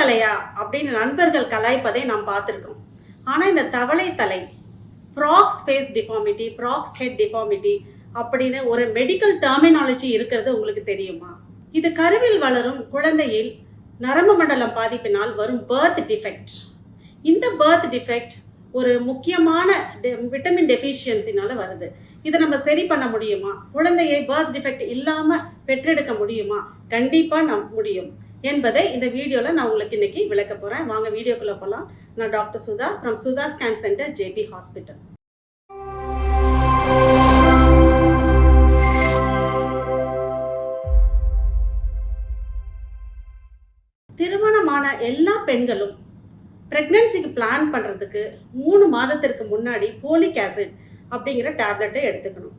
தலையா அப்படின்னு நண்பர்கள் கலாய்ப்பதை நாம் பார்த்துருக்கோம். ஆனால் இந்த தவளை தலை, frogs face deformity, frogs head deformity அப்படின்னு ஒரு மெடிக்கல் டெர்மினாலஜி இருக்கிறது உங்களுக்கு தெரியுமா? இது கருவில் வளரும் குழந்தையில் நரம்பு மண்டலம் பாதிப்பினால் வரும் பர்த் டிஃபெக்ட். இந்த பர்த் டிஃபெக்ட் ஒரு முக்கியமான விட்டமின் டெஃபிஷியன்சினால வருது. இதை நம்ம சரி பண்ண முடியுமா? குழந்தையை பர்த் டிஃபெக்ட் இல்லாமல் பெற்றெடுக்க முடியுமா? கண்டிப்பாக முடியும் என்பதை இந்த வீடியோவில் நான் உங்களுக்கு இன்னைக்கு விளக்க போகிறேன். வாங்க வீடியோக்குள்ளே போகலாம். நான் doctor Sudha from Sudha scan centre, JP hospital. திருமணமான எல்லா பெண்களும் பிரெக்னன்சிக்கு பிளான் பண்ணுறதுக்கு 3 மாதத்திற்கு முன்னாடி ஃபோலிக் ஆசிட் அப்படிங்கிற டேப்லெட்டை எடுத்துக்கணும்.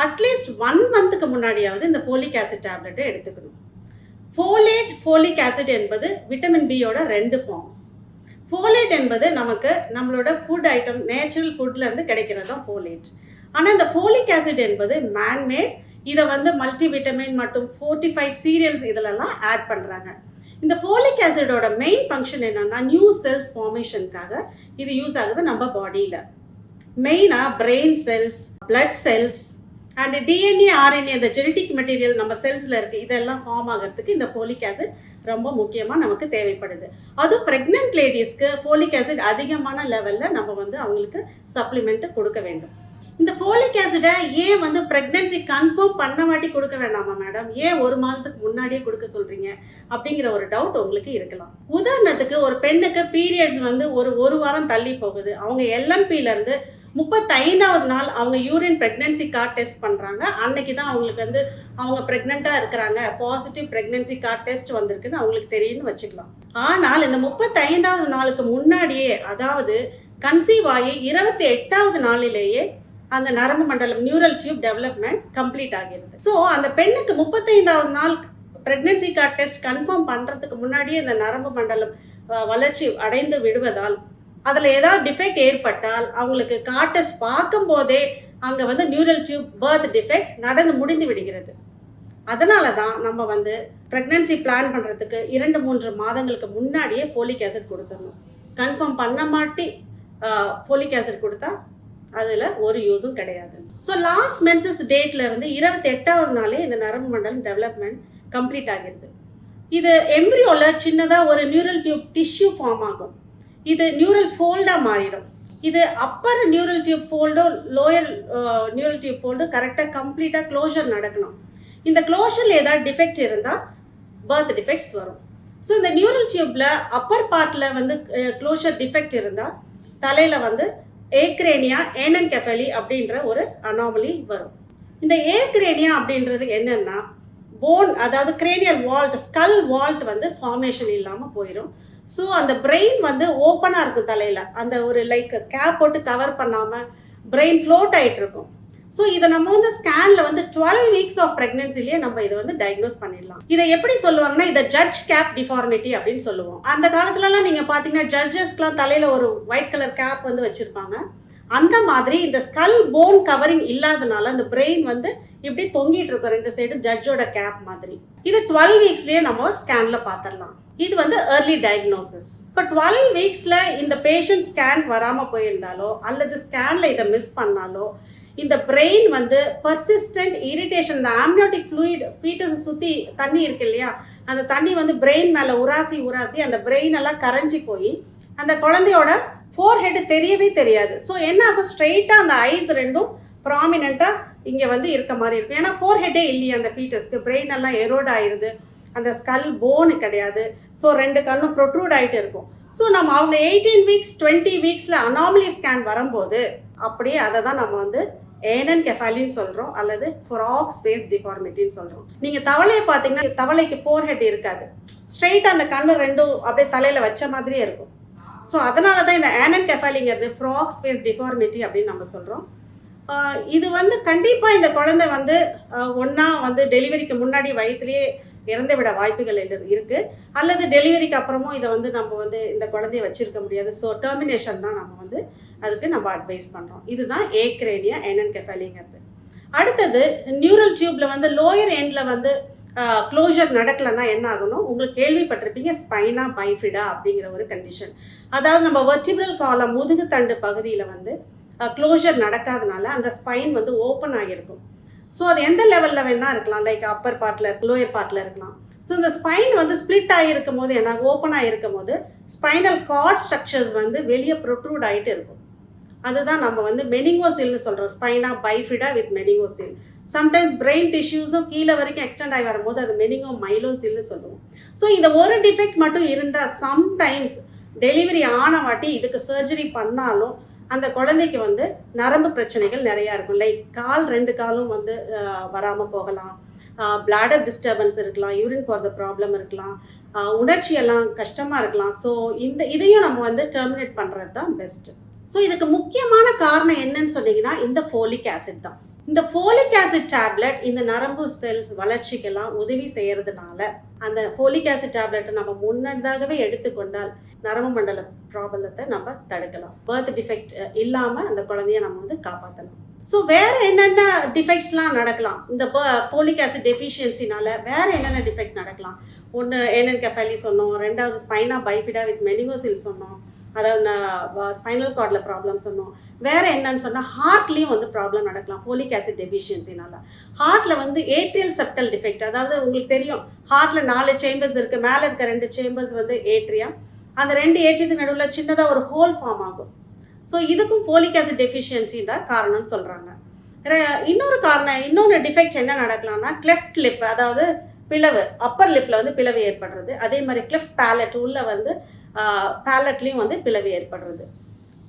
அட்லீஸ்ட் 1 மந்த்துக்கு முன்னாடியாவது இந்த ஃபோலிக் ஆசிட் டேப்லெட்டை எடுத்துக்கணும். ஃபோலேட், ஃபோலிக் ஆசிட் என்பது விட்டமின் பியோட 2 ஃபார்ம்ஸ். ஃபோலேட் என்பது நமக்கு நம்மளோட ஃபுட் ஐட்டம், நேச்சுரல் ஃபுட்லேருந்து கிடைக்கிறது தான் ஃபோலேட். ஆனால் இந்த ஃபோலிக் ஆசிட் என்பது மேன்மேட். இதை மல்டி விட்டமின் மற்றும் ஃபோர்ட்டிஃபைட் சீரியல்ஸ் இதிலெல்லாம் ஆட் பண்ணுறாங்க. இந்த ஃபோலிக் ஆசிடோட மெயின் ஃபங்க்ஷன் என்னன்னா, நியூ செல்ஸ் ஃபார்மேஷனுக்காக இது யூஸ் ஆகுது நம்ம பாடியில். மெயினாக brain cells, blood cells and DNA, RNA, இந்த ஜெனட்டிக் மெட்டீரியல் நம்ம செல்ஸில் இருக்குது, இதெல்லாம் ஃபார்ம் ஆகிறதுக்கு இந்த ஃபோலிக் ஆசிட் ரொம்ப முக்கியமாக நமக்கு தேவைப்படுது. அதுவும் ப்ரெக்னென்ட் லேடிஸ்க்கு ஃபோலிக் ஆசிட் அதிகமான லெவலில் நம்ம அவங்களுக்கு சப்ளிமெண்ட்டு கொடுக்க வேண்டும். இந்த ஃபோலிக் ஆசிடை ஏன் ப்ரெக்னன்சி கன்ஃபார்ம் பண்ண மாட்டி கொடுக்க வேண்டாமா மேடம்? ஏன் 1 மாதத்துக்கு முன்னாடியே கொடுக்க சொல்கிறீங்க அப்படிங்கிற ஒரு டவுட் உங்களுக்கு இருக்கலாம். உதாரணத்துக்கு ஒரு பெண்ணுக்கு பீரியட்ஸ் ஒரு வாரம் தள்ளி போகுது. அவங்க எல்எம்பியிலேருந்து 35வது நாள் அவங்க யூரின் ப்ரெக்னன்சி கார்டு டெஸ்ட் பண்ணுறாங்க. அன்னைக்கு தான் அவங்களுக்கு அவங்க ப்ரெக்னெண்ட்டாக இருக்கிறாங்க, பாசிட்டிவ் ப்ரெக்னன்சி கார்டு டெஸ்ட் வந்திருக்குன்னு அவங்களுக்கு தெரியும்னு வச்சுக்கலாம். ஆனால் இந்த 35வது நாளுக்கு முன்னாடியே, அதாவது கன்சீவ் ஆகி 28வது நாளிலேயே அந்த நரம்பு மண்டலம், நியூரல் டியூப் டெவலப்மெண்ட் கம்ப்ளீட் ஆகிறது. ஸோ அந்த பெண்ணுக்கு 35வது நாள் ப்ரெக்னன்சி கார்டு டெஸ்ட் கன்ஃபார்ம் பண்ணுறதுக்கு முன்னாடியே இந்த நரம்பு மண்டலம் வளர்ச்சி அடைந்து விடுவதால், அதில் ஏதாவது டிஃபெக்ட் ஏற்பட்டால் அவங்களுக்கு கார்டு டெஸ்ட் பார்க்கும் போதே அங்கே நியூரல் டியூப் பர்த் டிஃபெக்ட் நடந்து முடிந்து விடுகிறது. அதனால தான் நம்ம ப்ரெக்னன்சி பிளான் பண்ணுறதுக்கு 2-3 மாதங்களுக்கு முன்னாடியே ஃபோலிக் ஆசிட் கொடுத்துடணும். கன்ஃபார்ம் பண்ண மாட்டி ஃபோலிக் ஆசிட் கொடுத்தா அதில் ஒரு யூஸும் கிடையாது. ஸோ லாஸ்ட் மென்சஸ் டேட்லேருந்து 28வது நாளே இந்த நரம்பு மண்டலம் டெவலப்மெண்ட் கம்ப்ளீட் ஆகிடுது. இது எம்ப்ரியோவில் சின்னதாக ஒரு நியூரல் டியூப் டிஷ்யூ ஃபார்ம் ஆகும். இது நியூரல் ஃபோல்டாக மாறிடும். இது அப்பர் நியூரல் டியூப் ஃபோல்டோ லோயர் நியூரல் டியூப் ஃபோல்டோ கரெக்டாக கம்ப்ளீட்டாக க்ளோஷர் நடக்கணும். இந்த க்ளோஷரில் ஏதாவது டிஃபெக்ட் இருந்தால் பர்த் டிஃபெக்ட்ஸ் வரும். ஸோ இந்த நியூரல் டியூப்பில் அப்பர் பார்ட்டில் க்ளோஷர் டிஃபெக்ட் இருந்தால் தலையில் ஏக்ரேனியா, ஏனன்கெஃபலி அப்படின்ற ஒரு அனாமலி வரும். இந்த ஏக்ரேனியா அப்படின்றது என்னன்னா, போன், அதாவது cranial vault, skull vault formation இல்லாமல் போயிடும். ஸோ அந்த பிரெயின் ஓப்பனாக இருக்கும் தலையில். அந்த ஒரு லைக் கேப் போட்டு கவர் பண்ணாமல் பிரெயின் ஃப்ளோட் ஆகிட்டு இருக்கும். ஸோ இதை நம்ம ஸ்கேனில் 12 வீக்ஸ் ஆஃப் ப்ரெக்னன்சிலேயே நம்ம இதை டயக்னோஸ் பண்ணிடலாம். இதை எப்படி சொல்லுவாங்கன்னா, இதை ஜட்ஜ் கேப் டிஃபார்மிட்டி அப்படின்னு சொல்லுவோம். அந்த காலத்துலலாம் நீங்கள் பார்த்தீங்கன்னா ஜட்ஜஸ்க்குலாம் தலையில் ஒரு ஒயிட் கலர் கேப் வச்சுருப்பாங்க. அந்த மாதிரி இந்த ஸ்கல் போன் கவரிங் இல்லாதனால அந்த பிரெயின் இப்படி தொங்கிட்டு இருக்கும் 2 சைடு, ஜட்ஜோட கேப் மாதிரி. இது 12 வீக்ஸ்லேயே நம்ம ஸ்கேனில் பார்த்துடலாம். இது ஏர்லி டயக்னோசிஸ். இப்போ 12 வீக்ஸில் இந்த பேஷண்ட் ஸ்கேன் வராமல் போயிருந்தாலோ அல்லது ஸ்கேனில் இதை மிஸ் பண்ணாலோ, இந்த பிரெயின் பர்சிஸ்டன்ட் இரிட்டேஷன், இந்த ஆம்னியோட்டிக் ஃப்ளூயிட் ஃபீட்டஸ் சுற்றி தண்ணி இருக்கு இல்லையா, அந்த தண்ணி பிரெயின் மேலே உராசி அந்த பிரெயின் எல்லாம் கரைஞ்சி போய் அந்த குழந்தையோட ஃபோர்ஹெட் தெரியவே தெரியாது. ஸோ என்ன ஆகும், ஸ்ட்ரெயிட்டாக அந்த ஐஸ் 2ம் ப்ராமினெண்ட்டாக இங்கே இருக்க மாதிரி இருக்கும். ஏன்னா ஃபோர்ஹெட்டே இல்லையா அந்த ஃபீட்டஸ்க்கு, பிரெயின் எல்லாம் எரோட் ஆயிடுது, அந்த ஸ்கல் போனு கிடையாது. ஸோ 2 கண்ணும் ப்ரொட்ரூட் ஆகிட்டு இருக்கும். ஸோ நம்ம அவங்க 18 வீக்ஸ் 20 வீக்ஸில் அனாமலி ஸ்கேன் வரும்போது அப்படியே அதை தான் நம்ம ஏனன்கெஃபாலின்னு சொல்கிறோம், அல்லது ஃப்ராக்ஸ் ஃபேஸ் டிஃபார்மிட்டின்னு சொல்கிறோம். நீங்கள் தவளையை பார்த்தீங்கன்னா, தவளைக்கு ஃபோர்ஹெட் இருக்காது, ஸ்ட்ரெயிட்டாக அந்த கண்ணு 2ம் அப்படியே தலையில் வச்ச மாதிரியே இருக்கும். ஸோ அதனால தான் இந்த ஏனன்கெஃபாலிங்கிறது ஃப்ராக்ஸ் ஃபேஸ் டிஃபார்மிட்டி அப்படின்னு நம்ம சொல்கிறோம். இது கண்டிப்பாக இந்த குழந்தை ஒன்றா டெலிவரிக்கு முன்னாடி வயிற்றுலேயே இறந்து விட வாய்ப்புகள் இருக்குது, அல்லது டெலிவரிக்கு அப்புறமும் இதை நம்ம இந்த குழந்தைய வச்சிருக்க முடியாது. ஸோ டெர்மினேஷன் தான் நம்ம அதுக்கு நம்ம அட்வைஸ் பண்ணுறோம். இதுதான் ஏக்ரேனியா ஏனன்கெஃபாலிங்கிறது. அடுத்தது நியூரல் டியூப்ல லோயர் எண்டில் க்ளோஷர் நடக்கலைன்னா என்ன ஆகணும், உங்களுக்கு கேள்விப்பட்டிருப்பீங்க ஸ்பைனா பைஃபிடா அப்படிங்கிற ஒரு கண்டிஷன். அதாவது நம்ம வெர்டிபிரல் காலம் முதுகு தண்டு பகுதியில் வந்து க்ளோஷர் நடக்காதனால அந்த ஸ்பைன் வந்து ஓப்பன் ஆகியிருக்கும். ஸோ அது எந்த லெவலில் வேணால் இருக்கலாம், லைக் அப்பர் பார்ட்டில் லோயர் பார்ட்டில் இருக்கலாம். ஸோ இந்த ஸ்பைன் வந்து ஸ்ப்ளிட் ஆகிருக்கும் போது என்ன ஓப்பன் ஆகிருக்கும் போது ஸ்பைனல் கார்ட் ஸ்ட்ரக்சர்ஸ் வந்து வெளியே ப்ரொட்ரூட் ஆகிட்டு இருக்கும். அதுதான் நம்ம வந்து மெனிங்கோசில்னு சொல்கிறோம், ஸ்பைனா பைஃபிடா வித் மெனிங்கோசில். சம்டைம்ஸ் பிரெயின் டிஷ்யூஸும் கீழே வரைக்கும் எக்ஸ்டெண்ட் ஆகி வரும்போது அது மெனிங்கோ மைலோசில்னு சொல்லுவோம். ஸோ இந்த ஒரு டிஃபெக்ட் மட்டும் இருந்தால் சம்டைம்ஸ் டெலிவரி ஆன வாட்டி இதுக்கு சர்ஜரி பண்ணாலும் அந்த குழந்தைக்கு வந்து நரம்பு பிரச்சனைகள் நிறையா இருக்கும். லைக் கால் 2 காலும் வந்து வராமல் போகலாம், பிளாடர் டிஸ்டர்பன்ஸ் இருக்கலாம், யூரின் போகிறது ப்ராப்ளம் இருக்கலாம், உணர்ச்சியெல்லாம் கஷ்டமாக இருக்கலாம். ஸோ இதையும் நம்ம வந்து டெர்மினேட் பண்ணுறது தான் பெஸ்ட்டு. ஸோ இதுக்கு முக்கியமான காரணம் என்னன்னு சொன்னீங்கன்னா இந்த ஃபோலிக் ஆசிட் தான். இந்த ஃபோலிக் ஆசிட் டேப்லெட் இந்த நரம்பு செல்ஸ் வளர்ச்சிக்கெல்லாம் உதவி செய்யறதுனால அந்த ஃபோலிக் ஆசிட் டேப்லெட்டை நம்ம முன்னதாகவே எடுத்துக்கொண்டால் நரம்பு மண்டல ப்ராப்ளத்தை நம்ம தடுக்கலாம். பர்த் டிஃபெக்ட் இல்லாமல் அந்த குழந்தைய நம்ம வந்து காப்பாற்றலாம். ஸோ வேற என்னென்ன டிஃபெக்ட்ஸ்லாம் நடக்கலாம் இந்த ஃபோலிக் ஆசிட் டெஃபிஷியன்சினால? வேற என்னென்ன டிஃபெக்ட் நடக்கலாம்? ஒன்று ஏனென்கெஃபாலி சொன்னோம், 2வது ஸ்பைனா பைஃபிடா வித் மெனிங்கோசில் சொன்னோம், அதாவது ஸ்பைனல் கார்டில் ப்ராப்ளம் சொன்னோம். வேறு என்னன்னு சொன்னால் ஹார்ட்லேயும் வந்து ப்ராப்ளம் நடக்கலாம் ஃபோலிக் ஆசிட் டெஃபிஷியன்சினால. ஹார்ட்டில் வந்து ஏட்ரியல் செப்டல் டிஃபெக்ட், அதாவது உங்களுக்கு தெரியும் ஹார்ட்டில் 4 சேம்பர்ஸ் இருக்குது, மேலே இருக்க 2 சேம்பர்ஸ் வந்து ஏட்ரியம், அந்த 2 ஏட்ரியத்துக்கு நடுவில் சின்னதாக ஒரு ஹோல் ஃபார்ம் ஆகும். ஸோ இதுக்கும் ஃபோலிக் ஆசிட் டெஃபிஷியன்சி தான் காரணம்னு சொல்கிறாங்க. இன்னொரு டிஃபெக்ட் என்ன நடக்கலாம்னா கிளெஃப்ட் லிப், அதாவது பிளவு, அப்பர் லிப்பில் வந்து பிளவு ஏற்படுறது. அதே மாதிரி கிளெஃப்ட் பேலட் உள்ள வந்து பேலட்லேயும் வந்து பிளவு ஏற்படுறது.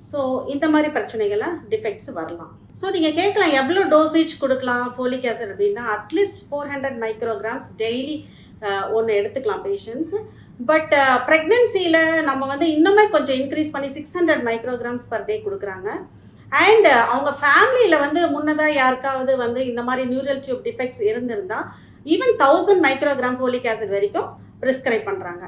ஸோ இந்த மாதிரி பிரச்சனைகள்லாம் டிஃபெக்ட்ஸ் வரலாம். ஸோ நீங்கள் கேட்கலாம் எவ்வளோ டோசேஜ் கொடுக்கலாம் ஃபோலிக் ஆசிட் அப்படின்னா, அட்லீஸ்ட் 400 மைக்ரோகிராம்ஸ் டெய்லி ஒன்று எடுத்துக்கலாம் பேஷண்ட்ஸ். பட் ப்ரெக்னென்சியில் நம்ம வந்து இன்னுமே கொஞ்சம் இன்க்ரீஸ் பண்ணி 600 மைக்ரோகிராம்ஸ் பர் டே கொடுக்குறாங்க. அண்ட் அவங்க ஃபேமிலியில் வந்து முன்னதாக யாருக்காவது வந்து இந்த மாதிரி நியூரல் டியூப் டிஃபெக்ட்ஸ் இருந்திருந்தால் ஈவன் 1000 மைக்ரோகிராம் ஃபோலிக் ஆசிட் வரைக்கும் ப்ரிஸ்கிரைப் பண்ணுறாங்க.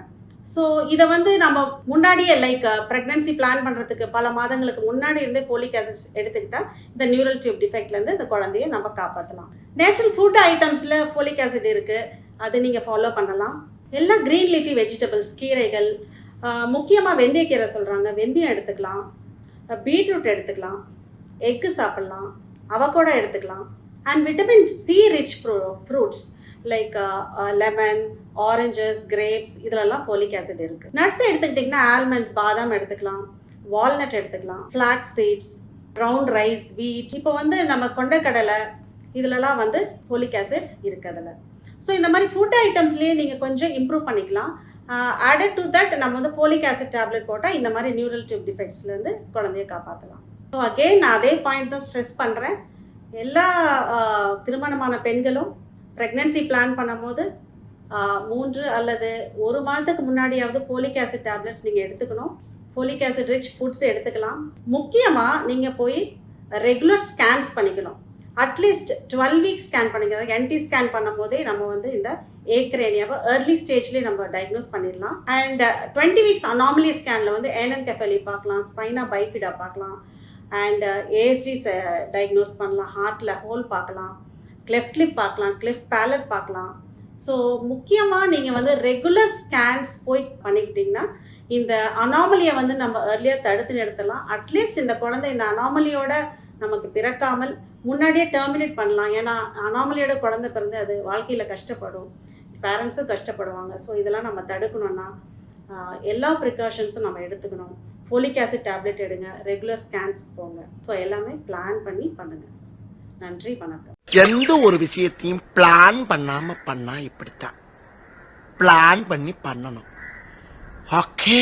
ஸோ இதை வந்து நம்ம முன்னாடியே லைக் ப்ரெக்னென்சி பிளான் பண்ணுறதுக்கு பல மாதங்களுக்கு முன்னாடி இருந்தே ஃபோலிக் ஆசிட்ஸ் எடுத்துக்கிட்டால் இந்த நியூரல் டியூப் டிஃபெக்ட்லேருந்து இந்த குழந்தைய நம்ம காப்பாற்றலாம். நேச்சுரல் ஃபுட் ஐட்டம்ஸில் ஃபோலிக் ஆசிட் இருக்குது, அதை நீங்கள் ஃபாலோ பண்ணலாம். எல்லாம் க்ரீன் லீஃபி வெஜிடபிள்ஸ், கீரைகள், முக்கியமாக வெந்தயக்கீரை சொல்கிறாங்க, வெந்தயம் எடுத்துக்கலாம், பீட்ரூட் எடுத்துக்கலாம், எக்கு சாப்பிட்லாம், அவகோடா எடுத்துக்கலாம். And vitamin C rich fruits like lemon, oranges, grapes, இதிலெல்லாம் ஃபோலிக் ஆசிட் இருக்குது. நட்ஸ் எடுத்துக்கிட்டிங்கன்னா ஆல்மண்ட்ஸ், பாதாம் எடுத்துக்கலாம், வால்நட் எடுத்துக்கலாம், ஃப்ளாக்ஸ் சீட்ஸ், ப்ரௌன் ரைஸ், வீட், இப்போ வந்து நம்ம கொண்டைக்கடலை, இதிலெல்லாம் வந்து ஃபோலிக் ஆசிட் இருக்குது அதில். ஸோ இந்த மாதிரி ஃபுட் ஐட்டம்ஸ்லேயே நீங்கள் கொஞ்சம் இம்ப்ரூவ் பண்ணிக்கலாம். ஆடட் டு தட் நம்ம வந்து ஃபோலிக் ஆசிட் டேப்லெட் போட்டால் இந்த மாதிரி நியூரல் டியூப் டிஃபெக்ட்ஸ்லேருந்து குழந்தைய காப்பாற்றலாம். ஸோ அகெயின் நான் அதே பாயிண்ட் தான் ஸ்ட்ரெஸ் பண்ணுறேன். எல்லா திருமணமான பெண்களும் ப்ரெக்னென்சி பிளான் பண்ணும்போது 3 அல்லது 1 மாதத்துக்கு முன்னாடியாவது ஃபோலிக் ஆசிட் டேப்லெட்ஸ் நீங்கள் எடுத்துக்கணும். ஃபோலிக் ஆசிட் ரிச் ஃபுட்ஸ் எடுத்துக்கலாம். முக்கியமாக நீங்கள் போய் ரெகுலர் ஸ்கேன்ஸ் பண்ணிக்கணும். அட்லீஸ்ட் 12 வீக்ஸ் ஸ்கேன் பண்ணிக்கலாம். என்டி ஸ்கேன் பண்ணும் போதே நம்ம வந்து இந்த ஏக்ரேனியாவை ஏர்லி ஸ்டேஜ்லேயே நம்ம டயக்னோஸ் பண்ணிடலாம். அண்ட் 20 வீக்ஸ் அனாமலி ஸ்கேனில் வந்து ஏனன்கெஃபாலி பார்க்கலாம், ஸ்பைனா பைஃபிடா பார்க்கலாம், அண்ட் ஏஎஸ்டி டயக்னோஸ் பண்ணலாம், ஹார்ட்டில் ஹோல் பார்க்கலாம், கிளெஃப்ட் லிப் பார்க்கலாம், கிளெஃப்ட் பேலட் பார்க்கலாம். ஸோ முக்கியமாக நீங்கள் வந்து ரெகுலர் ஸ்கேன்ஸ் போய் பண்ணிக்கிட்டிங்கன்னா இந்த அனாமலியை வந்து நம்ம ஏர்லியாக தடுத்து நிறுத்தலாம். அட்லீஸ்ட் இந்த குழந்தை இந்த அனாமலியோட நமக்கு பிறக்காமல் முன்னாடியே டெர்மினேட் பண்ணலாம். ஏன்னா அனாமலியோட குழந்தை பிறந்து அது வாழ்க்கையில் கஷ்டப்படும், பேரண்ட்ஸும் கஷ்டப்படுவாங்க. ஸோ இதெல்லாம் நம்ம தடுக்கணும்னா எல்லா ப்ரிகாஷன்ஸும் நம்ம எடுத்துக்கணும். ஃபோலிக் ஆசிட் டேப்லெட் எடுங்க, ரெகுலர் ஸ்கேன்ஸ் போங்க. ஸோ எல்லாமே பிளான் பண்ணி பண்ணுங்கள். நன்றி, வணக்கம். எந்த ஒரு விஷயத்தையும் பிளான் பண்ணாம பண்ணா இப்படித்தான். பிளான் பண்ணி பண்ணணும். ஓகே.